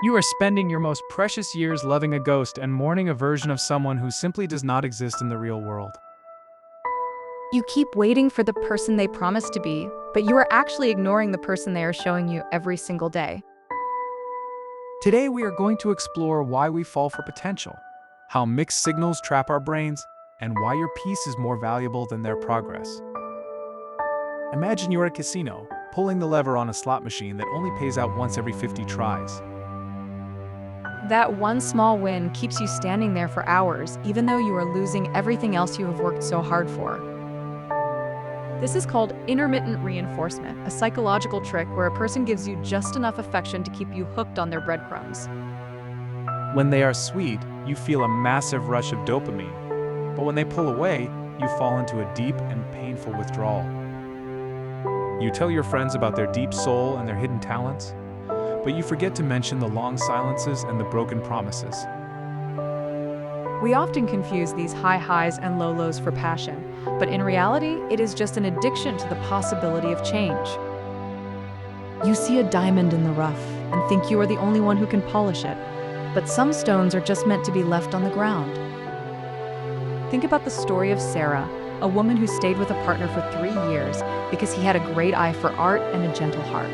You are spending your most precious years loving a ghost and mourning a version of someone who simply does not exist in the real world. You keep waiting for the person they promised to be, but you are actually ignoring the person they are showing you every single day. Today we are going to explore why we fall for potential, how mixed signals trap our brains, and why your peace is more valuable than their progress. Imagine you're at a casino, pulling the lever on a slot machine that only pays out once every 50 tries. That one small win keeps you standing there for hours, even though you are losing everything else you have worked so hard for. This is called intermittent reinforcement, a psychological trick where a person gives you just enough affection to keep you hooked on their breadcrumbs. When they are sweet, you feel a massive rush of dopamine, but when they pull away, you fall into a deep and painful withdrawal. You tell your friends about their deep soul and their hidden talents, but you forget to mention the long silences and the broken promises. We often confuse these high highs and low lows for passion, but in reality, it is just an addiction to the possibility of change. You see a diamond in the rough and think you are the only one who can polish it, but some stones are just meant to be left on the ground. Think about the story of Sarah, a woman who stayed with a partner for 3 years because he had a great eye for art and a gentle heart.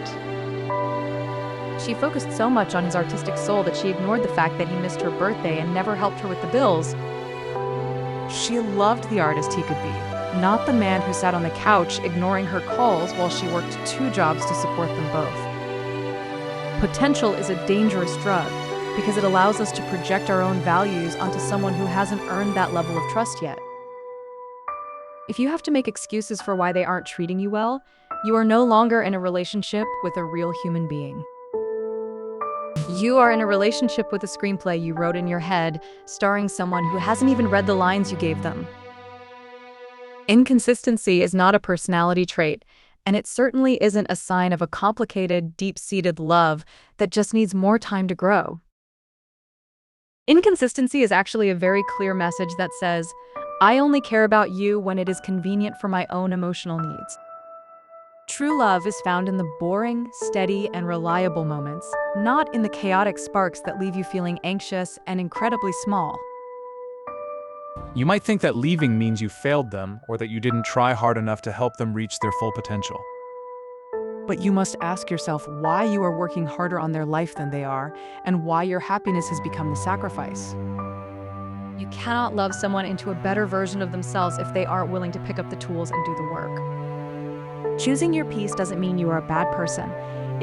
She focused so much on his artistic soul that she ignored the fact that he missed her birthday and never helped her with the bills. She loved the artist he could be, not the man who sat on the couch ignoring her calls while she worked 2 jobs to support them both. Potential is a dangerous drug because it allows us to project our own values onto someone who hasn't earned that level of trust yet. If you have to make excuses for why they aren't treating you well, you are no longer in a relationship with a real human being. You are in a relationship with a screenplay you wrote in your head, starring someone who hasn't even read the lines you gave them. Inconsistency is not a personality trait, and it certainly isn't a sign of a complicated, deep-seated love that just needs more time to grow. Inconsistency is actually a very clear message that says, I only care about you when it is convenient for my own emotional needs. True love is found in the boring, steady, and reliable moments, not in the chaotic sparks that leave you feeling anxious and incredibly small. You might think that leaving means you failed them or that you didn't try hard enough to help them reach their full potential. But you must ask yourself why you are working harder on their life than they are, and why your happiness has become the sacrifice. You cannot love someone into a better version of themselves if they aren't willing to pick up the tools and do the work. Choosing your peace doesn't mean you are a bad person.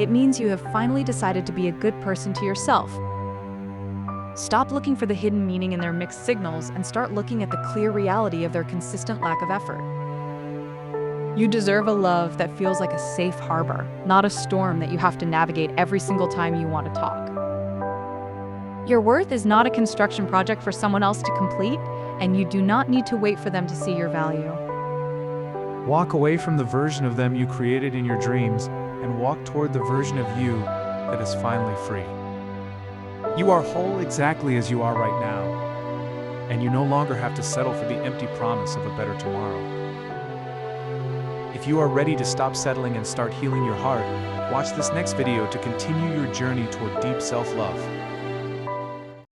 It means you have finally decided to be a good person to yourself. Stop looking for the hidden meaning in their mixed signals and start looking at the clear reality of their consistent lack of effort. You deserve a love that feels like a safe harbor, not a storm that you have to navigate every single time you want to talk. Your worth is not a construction project for someone else to complete, and you do not need to wait for them to see your value. Walk away from the version of them you created in your dreams and walk toward the version of you that is finally free. You are whole exactly as you are right now, and you no longer have to settle for the empty promise of a better tomorrow. If you are ready to stop settling and start healing your heart, watch this next video to continue your journey toward deep self-love.